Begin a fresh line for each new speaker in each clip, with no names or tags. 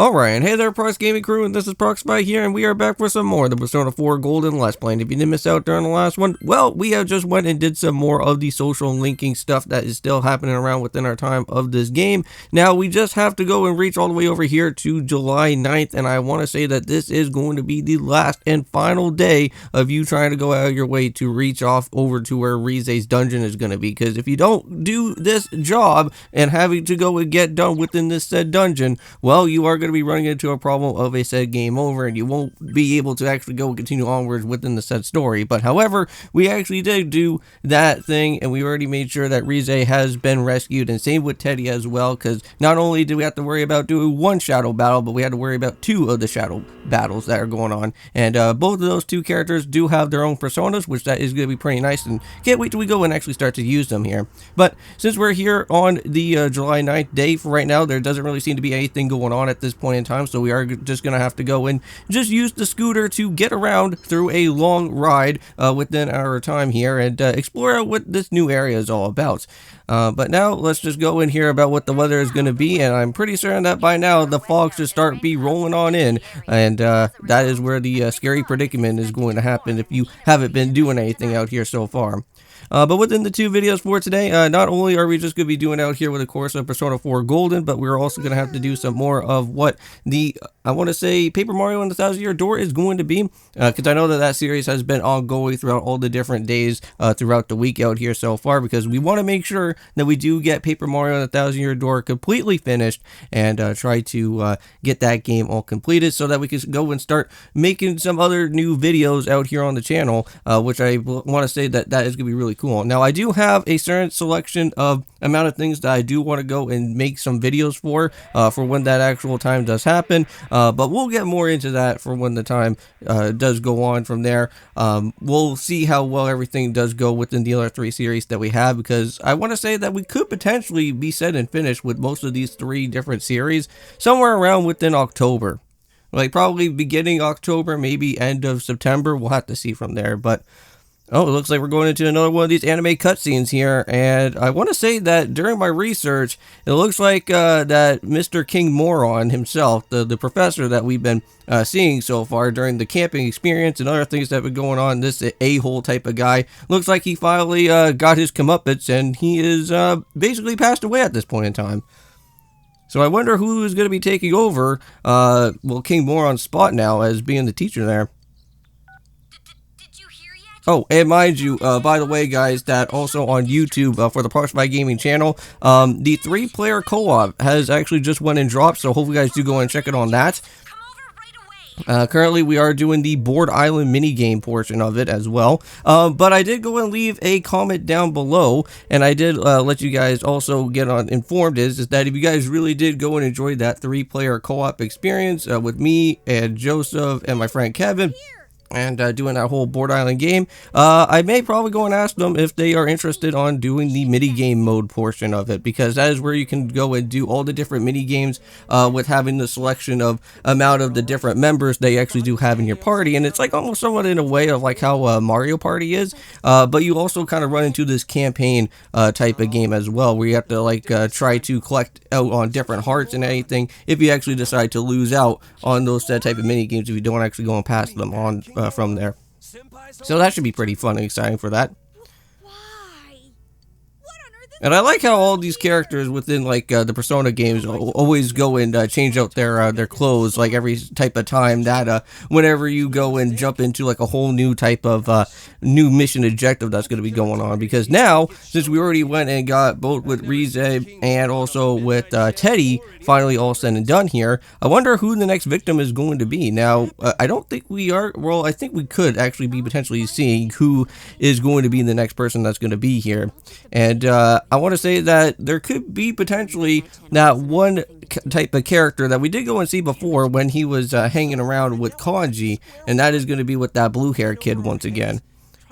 Alright, and hey there, Prox Gaming Crew, and this is Proxify here, and we are back for some more of the Persona 4 Golden Let's Play. And if you didn't miss out during the last one, well, we have just went and did some more of the social linking stuff that is still happening around within our time of this game. Now, we just have to go and reach all the way over here to July 9th, and I want to say that this is going to be the last and final day of you trying to go out of your way to reach off over to where Rize's dungeon is going to be, because if you don't do this job and having to go and get done within this said dungeon, well, you are going to be running into a problem of a said game over, and you won't be able to actually go and continue onwards within the said story. But however, we actually did do that thing, and we already made sure that Rize has been rescued, and same with Teddie as well, because not only did we have to worry about doing one shadow battle, but we had to worry about two of the shadow battles that are going on, and both of those two characters do have their own personas, which that is going to be pretty nice, and can't wait till we go and actually start to use them here. But since we're here on the July 9th day for right now, there doesn't really seem to be anything going on at this point in time, so we are just going to have to go and just use the scooter to get around through a long ride within our time here and explore out what this new area is all about. But now let's just go in here about what the weather is going to be, and I'm pretty certain that by now the fog should start be rolling on in, and that is where the scary predicament is going to happen if you haven't been doing anything out here so far. But within the two videos for today, not only are we just going to be doing out here with, of course, of Persona 4 Golden, but we're also going to have to do some more of what the, I want to say, Paper Mario and the Thousand Year Door is going to be, because I know that that series has been ongoing throughout all the different days throughout the week out here so far, because we want to make sure that we do get Paper Mario and the Thousand Year Door completely finished and try to get that game all completed so that we can go and start making some other new videos out here on the channel, which I want to say that that is going to be really cool. Now, I do have a certain selection of amount of things that I do want to go and make some videos for when that actual time does happen, but we'll get more into that for when the time does go on from there. We'll see how well everything does go within the other three series that we have, because I want to say that we could potentially be set and finished with most of these three different series somewhere around within October. Like probably beginning October, maybe end of September. We'll have to see from there, but oh, it looks like we're going into another one of these anime cutscenes here, and I want to say that during my research, it looks like that Mr. King Moron himself, the professor that we've been seeing so far during the camping experience and other things that have been going on, this a-hole type of guy, looks like he finally got his comeuppance, and he is basically passed away at this point in time. So I wonder who is going to be taking over, well, King Moron's spot now as being the teacher there. Oh, and mind you, by the way, guys, that also on YouTube for the ProxifyGaming channel, the 3-player co-op has actually just went and dropped, so hopefully you guys do go and check it on that. Currently, we are doing the Board Island minigame portion of it as well, but I did go and leave a comment down below, and I did let you guys also get on informed is that if you guys really did go and enjoy that 3-player co-op experience with me and Joseph and my friend Kevin, and doing that whole Board Island game, I may probably go and ask them if they are interested on doing the mini-game mode portion of it, because that is where you can go and do all the different mini-games with having the selection of amount of the different members they actually do have in your party, and it's like almost somewhat in a way of like how Mario Party is, but you also kind of run into this campaign type of game as well, where you have to like try to collect out on different hearts and anything if you actually decide to lose out on those type of mini-games if you don't actually go and pass them on from there. So that should be pretty fun and exciting for that. And I like how all these characters within like the Persona games always go and change out their clothes like every type of time that whenever you go and jump into like a whole new type of new mission objective that's going to be going on. Because now, since we already went and got both with Rize and also with Teddie finally all said and done here, I wonder who the next victim is going to be. Now, I don't think we are, well, I think we could actually be potentially seeing who is going to be the next person that's going to be here. And I want to say that there could be potentially that one type of character that we did go and see before when he was hanging around with Kanji, and that is going to be with that blue-haired kid once again.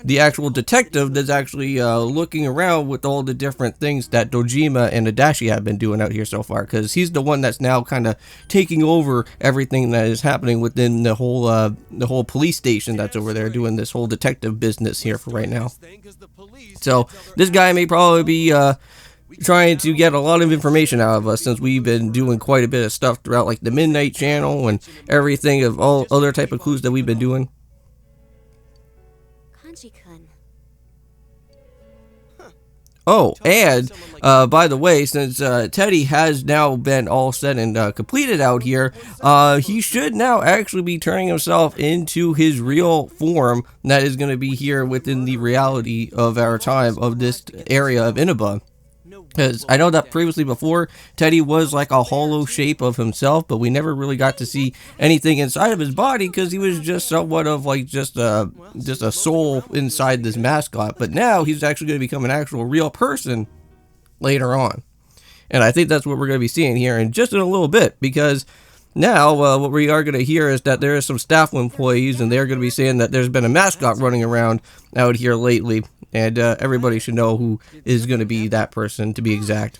The actual detective that's actually looking around with all the different things that Dojima and Adachi have been doing out here so far, because he's the one that's now kind of taking over everything that is happening within the whole police station that's over there doing this whole detective business here for right now. So this guy may probably be trying to get a lot of information out of us, since we've been doing quite a bit of stuff throughout like the Midnight Channel and everything of all other type of clues that we've been doing. Oh, and by the way, since Teddie has now been all set and completed out here, he should now actually be turning himself into his real form that is going to be here within the reality of our time of this area of Inaba. Because I know that previously before, Teddie was like a hollow shape of himself, but we never really got to see anything inside of his body because he was just somewhat of like just a soul inside this mascot. But now he's actually going to become an actual real person later on. And I think that's what we're going to be seeing here in just in a little bit, because now what we are going to hear is that there are some staff employees, and they're going to be saying that there's been a mascot running around out here lately. And everybody should know who is going to be that person, to be exact.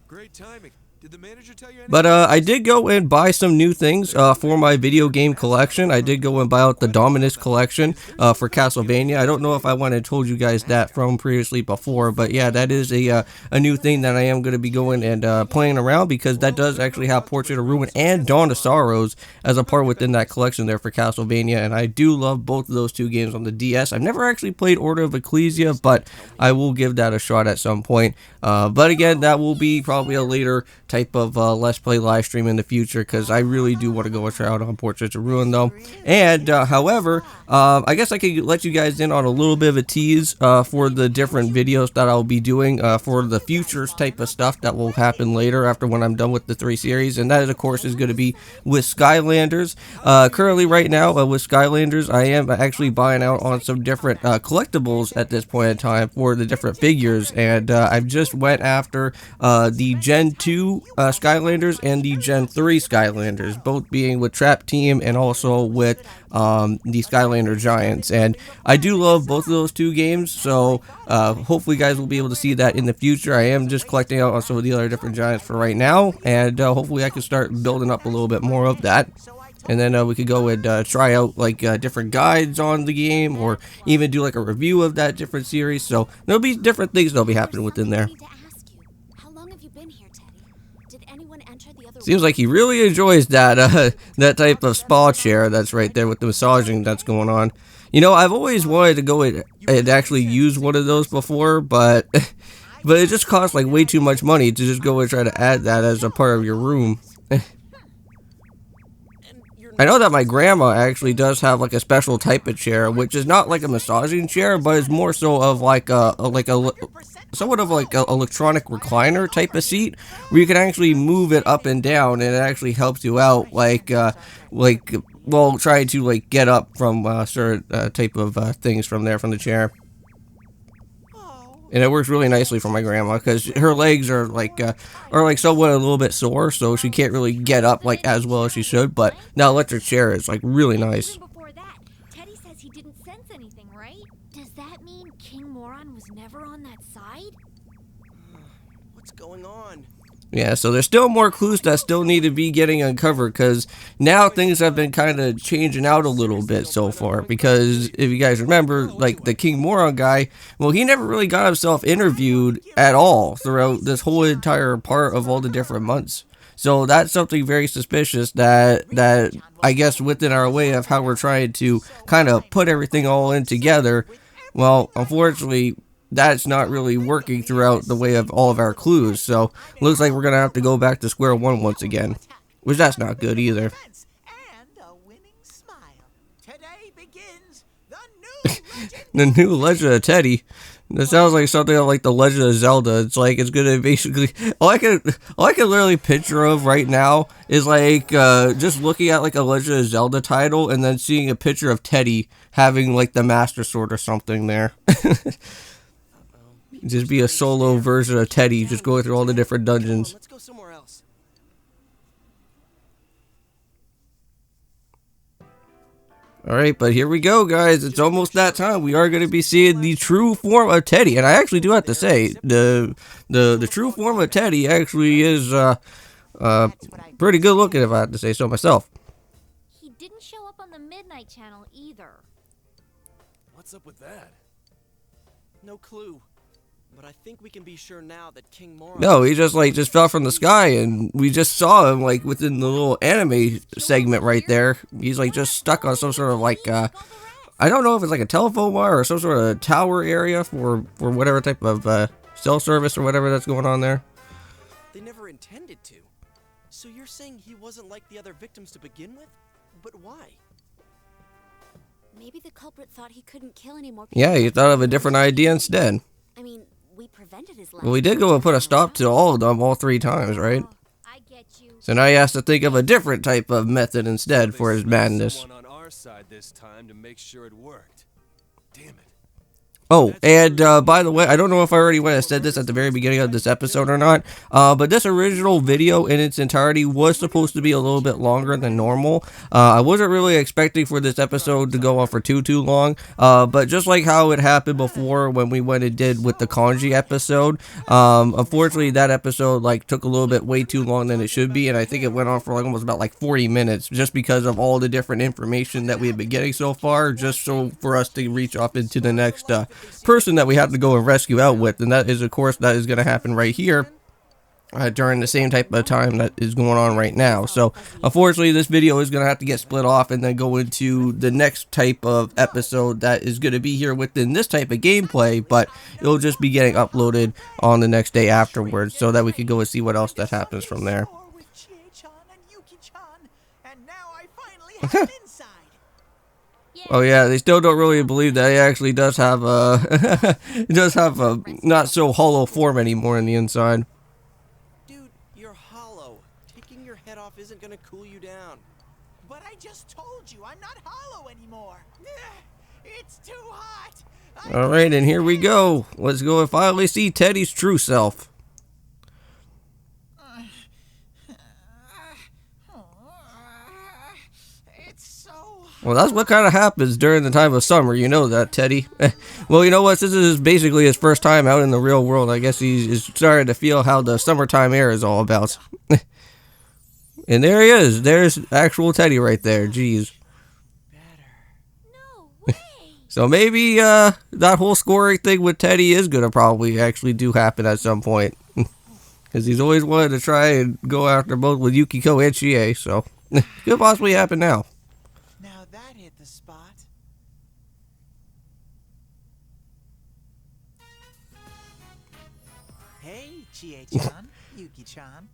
Great timing. Did the manager tell you anything?
But I did go and buy some new things for my video game collection. I did go and buy out the Dominus collection for Castlevania. I don't know if I went and told you guys that from previously before, but yeah, that is a new thing that I am going to be going and playing around, because that does actually have Portrait of Ruin and Dawn of Sorrows as a part within that collection there for Castlevania, and I do love both of those two games on the DS. I've never actually played Order of Ecclesia, but I will give that a shot at some point. But again, that will be probably a later type of Let's Play live stream in the future, because I really do want to go and try out on Portraits of Ruin though. And however, I guess I could let you guys in on a little bit of a tease for the different videos that I'll be doing for the futures type of stuff that will happen later after when I'm done with the 3 series, and that of course is going to be with Skylanders. Currently right now with Skylanders, I am actually buying out on some different collectibles at this point in time for the different figures, and I've just went after the Gen 2 Skylanders and the Gen 3 Skylanders, both being with Trap Team and also with the Skylander Giants. And I do love both of those two games, so hopefully you guys will be able to see that in the future. I am just collecting out on some of the other different Giants for right now, and hopefully I can start building up a little bit more of that. And then we could go and try out like different guides on the game, or even do like a review of that different series. So there'll be different things that'll be happening within there. Seems like he really enjoys that that type of spa chair that's right there with the massaging that's going on. You know, I've always wanted to go and actually use one of those before, but it just costs like way too much money to just go and try to add that as a part of your room. I know that my grandma actually does have like a special type of chair, which is not like a massaging chair, but it's more so of like a somewhat of like an electronic recliner type of seat, where you can actually move it up and down, and it actually helps you out like well, trying to like get up from certain type of things from the chair. And it works really nicely for my grandma, because her legs are like somewhat a little bit sore, so she can't really get up like as well as she should. But that electric chair is like really nice.
Before that, Teddie says he didn't sense anything, right? Does that mean King Moron was never on that side?
What's going on?
Yeah, so there's still more clues that still need to be getting uncovered, because now things have been kind of changing out a little bit so far. Because if you guys remember, like the King Moron guy, well, he never really got himself interviewed at all throughout this whole entire part of all the different months. So that's something very suspicious that I guess within our way of how we're trying to kind of put everything all in together. Well, unfortunately, that's not really working throughout the way of all of our clues, so looks like we're gonna have to go back to square one once again, which that's not good either. The new Legend of Teddie. That sounds like something like the Legend of Zelda. It's like it's gonna basically all I can literally picture of right now is like just looking at like a Legend of Zelda title and then seeing a picture of Teddie having like the Master Sword or something there. Just be a solo version of Teddie, just going through all the different dungeons.
Let's go somewhere else.
Alright, but here we go, guys. It's almost that time. We are going to be seeing the true form of Teddie. And I actually do have to say, the true form of Teddie actually is pretty good looking, if I have to say so myself.
He didn't show up on the Midnight Channel either.
What's up with that? No clue.
but I think we can be sure now that King Moron...
No, he just fell from the sky, and we just saw him like within the little anime segment right there. He's like just stuck on some sort of like I don't know if it's like a telephone wire or some sort of tower area for whatever type of cell service or whatever that's going on there.
They never intended to. So you're saying he wasn't like the other victims to begin with? But why?
Maybe the culprit thought he couldn't kill any more people.
Yeah, he thought of a different idea instead.
I mean, we prevented his life.
Well, we did go and put a stop to all of them all 3 times, right?
I get you.
So now he has to think of a different type of method instead for his madness.
Someone on our side this time to make sure it worked. Damn it.
Oh, and by the way, I don't know if I already went and said this at the very beginning of this episode or not, but this original video in its entirety was supposed to be a little bit longer than normal. I wasn't really expecting for this episode to go on for too long, but just like how it happened before when we went and did with the kanji episode, unfortunately that episode like took a little bit way too long than it should be, and I think it went on for like almost about like 40 minutes just because of all the different information that we have been getting so far, just so for us to reach off into the next person that we have to go and rescue out with, and that is of course that is going to happen right here during the same type of time that is going on right now. So unfortunately this video is going to have to get split off and then go into the next type of episode that is going to be here within this type of gameplay, but it'll just be getting uploaded on the next day afterwards so that we can go and see what else that happens from there. Oh yeah, they still don't really believe that he actually does have a not so hollow form anymore in the inside.
Dude, you're hollow. Taking your head off isn't gonna cool you down.
But I just told you I'm not hollow anymore. It's too hot.
Alright, and here we go. Let's go and finally see Teddie's true self. Well, that's what kind of happens during the time of summer, you know that, Teddie. Well, you know what, since this is basically his first time out in the real world, I guess he's starting to feel how the summertime air is all about. And there he is. There's actual Teddie right there, jeez.
No way.
So maybe that whole scoring thing with Teddie is going to probably actually do happen at some point. Because he's always wanted to try and go after both with Yukiko and Chie, so could possibly happen now.
Now that hit the spot. Hey, Chie-chan, Yuki-chan.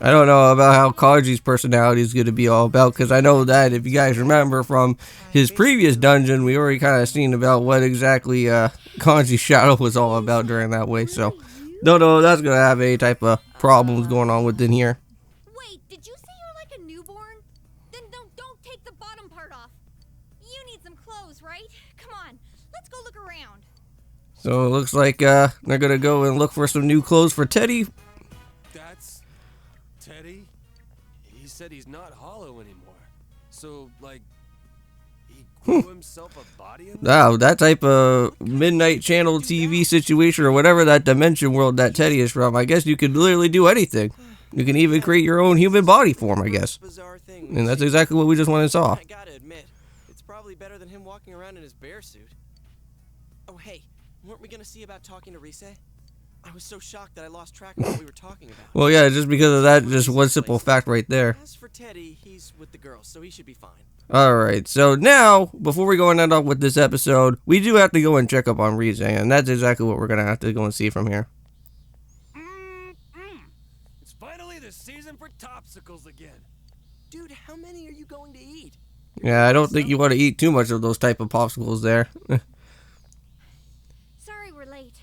I don't know about how Kanji's personality is going to be all about, because I know that if you guys remember from his previous dungeon, we already kind of seen about what exactly Kanji's shadow was all about during that way, so don't know if that's going to have any type of problems going on within here.
Wait, did you say you're like a newborn? Then don't take the bottom part off. You need some clothes, right? Come on, let's go look around.
So it looks like they're going to go and look for some new clothes for Teddie.
That's Teddie? He said he's not hollow anymore. So, like, he grew himself a body in
Wow, that type of Midnight Channel TV situation or whatever that dimension world that Teddie is from, I guess you could literally do anything. You can even create your own human body form, I guess. And that's exactly what we just went and saw.
I gotta admit, it's probably better than him walking around in his bear suit. Oh hey, weren't we gonna see about talking to Rise? I was so shocked that I lost track of what we were talking about.
Well, yeah, just because of that, just one simple fact right there.
As for Teddie, he's with the girls, so he should be fine.
Alright, so now, before we go and end up with this episode, we do have to go and check up on Rise, and that's exactly what we're going to have to go and see from here.
It's finally the season for topsicles again.
Dude, how many are you going to eat?
Yeah, I don't think you want to eat too much of those type of popsicles there.
Sorry we're late.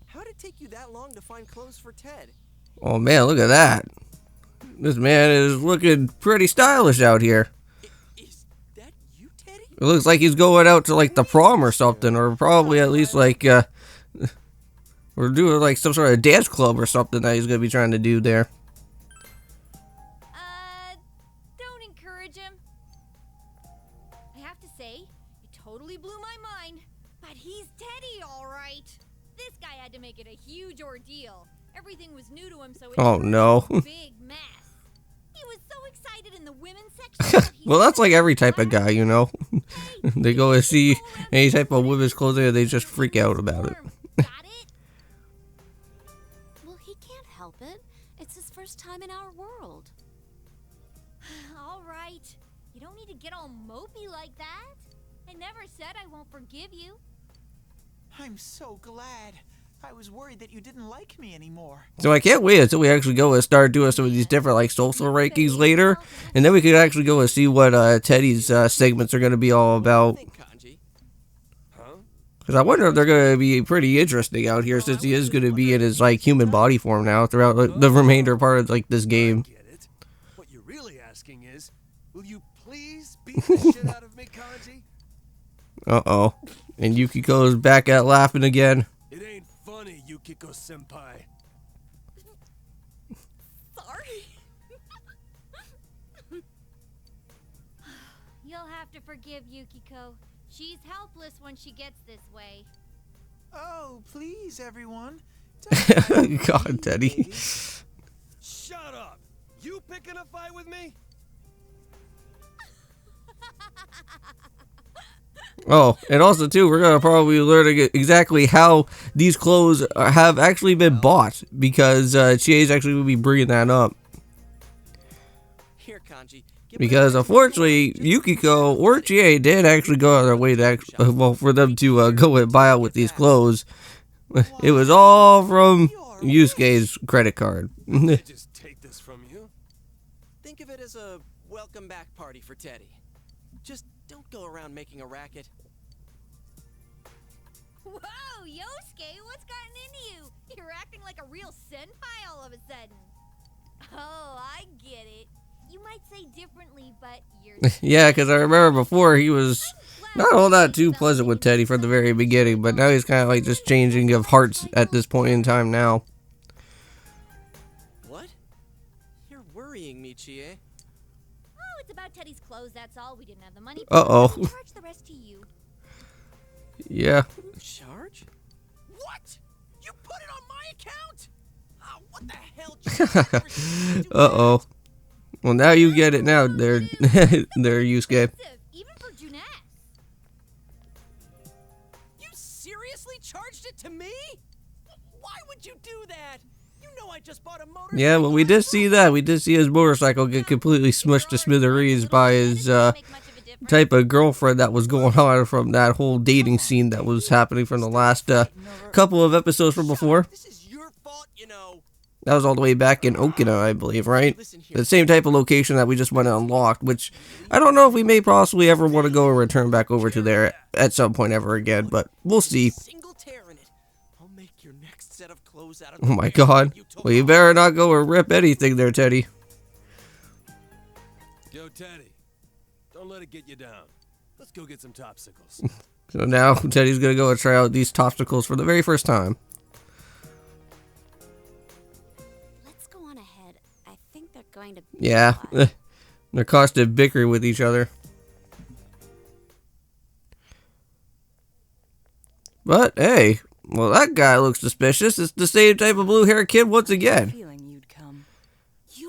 How did it take you that long to find clothes for Ted?
Oh man, look at that. This man is looking pretty stylish out here.
Is that you, Teddie?
It looks like he's going out to like the prom or something, or probably at least like we're doing like some sort of dance club or something that he's gonna be trying to do there.
Don't encourage him. I have to say, it totally blew my mind. But he's Teddie, all right. This guy had to make it a huge ordeal. Everything was new to him, so it
Oh no.
was a big mess. He was so excited in the women's section. that he
Well, that's like
had
every type of guy, you know. They go and see any type of women's clothing and they just freak out about it.
Guys
first time in our world.
All right. You don't need to get all mopey like that. I never said I won't forgive you.
I'm so glad. I was worried that you didn't like me anymore.
So I can't wait until we actually go and start doing some of these different like social rankings later, and then we could actually go and see what Teddy's segments are going to be all about. Because I wonder if they're going to be pretty interesting out here, since he is going to be in his like human body form now throughout like, the remainder part of like this game.
Get it? What you're really asking is, will you please beat the shit out of me, Kanji?
Uh-oh. And Yukiko's back at laughing again.
It ain't funny, Yukiko-senpai.
Sorry. You'll have to forgive Yukiko. She's helpless when she gets this way.
Oh, please, everyone.
God, Teddy.
Shut up! You picking a fight with me?
Oh, and also too, we're gonna probably learn exactly how these clothes have actually been bought, because Chie's actually will be bringing that up.
Here, Kanji.
Because unfortunately, Yukiko or Chie did actually go out of their way to for them to go and buy out with these clothes. It was all from Yusuke's credit card.
Just take this from you.
Think of it as a welcome back party for Teddy. Just don't go around making a racket.
Whoa, Yosuke, what's gotten into you? You're acting like a real senpai all of a sudden. Oh, I get it. You might say differently, but you're...
Yeah, because I remember before he was not all that too pleasant with Teddy from the very beginning, but now he's kind of like just changing of hearts at this point in time now.
What? You're worrying me, Chie.
Oh, it's about Teddy's clothes, that's all. We didn't have the money.
Uh-oh.
We'll charge the rest to you.
Yeah.
Charge?
What? You put it on my account? Oh, what the hell?
Uh-oh. Well, now you get it now, there, Yusuke.
Even for Junette.
You seriously charged it to me? Why would you do that? You know I just bought a motorcycle.
Yeah, well, we did see that. We did see his motorcycle get completely smushed to smithereens by his type of girlfriend that was going on from that whole dating scene that was happening from the last couple of episodes from before.
This is your fault, you know.
That was all the way back in Okina, I believe, right? The same type of location that we just went and unlocked, which I don't know if we may possibly ever want to go and return back over to there at some point ever again, but we'll see.
Single tear in it. I'll make your next set of clothes out of
Oh my god. Well, you better not go and rip anything there, Teddy.
Yo, Teddy. Don't let it get you down. Let's go get some topsicles.
So now Teddy's going to go and try out these topsicles for the very first time.
Let's go on ahead. I think they're going to be
Yeah. They're constant bickering with each other. But, hey. Well, that guy looks suspicious. It's the same type of blue-haired kid once again.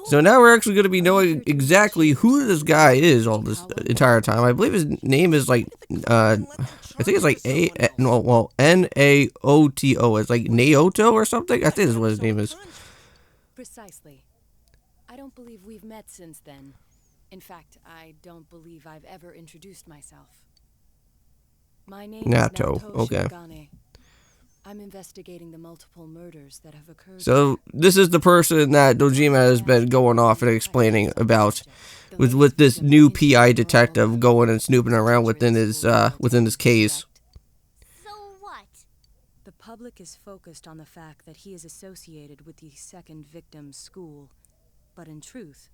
So now we're actually going to be knowing exactly who this guy is all this entire time. I believe his name is like, I think it's like N-A-O-T-O. It's like Naoto or something. I think that's what his name is.
Precisely. I don't believe we've met since then. In fact, I don't believe I've ever introduced myself. My name is
Nato. Okay.
Shigane. I'm investigating the multiple murders that have occurred.
So this is the person that Dojima has been going off and explaining about, with this new PI detective going and snooping around within his case.
So what?
The public is focused on the fact that he is associated with the second victim's school, but in truth,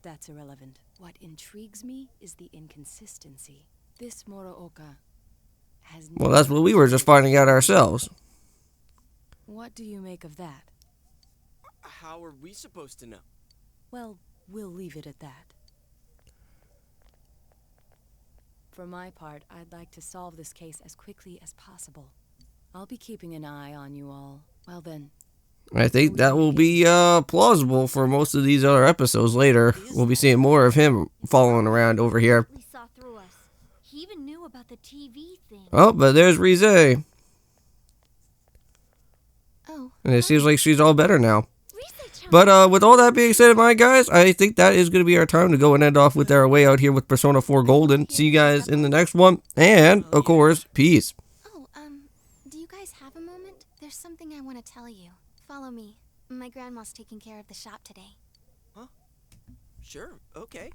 that's irrelevant. What intrigues me is the inconsistency. This Morooka has...
Well, that's what we were just finding out ourselves.
What do you make of that?
How are we supposed to know?
Well, we'll leave it at that. For my part, I'd like to solve this case as quickly as possible. I'll be keeping an eye on you all. Well then.
I think that will be plausible for most of these other episodes later. We'll be seeing more of him following around over here.
He saw through us. He even knew about the TV thing.
Oh, but there's Rise.
Oh.
And it seems like she's all better now. But with all that being said, my guys, I think that is going to be our time to go and end off with our way out here with Persona 4 Golden. See you guys in the next one. And, of course, peace.
Oh, do you guys have a moment? There's something I want to tell you. Follow me. My grandma's taking care of the shop today.
Huh? Sure, okay.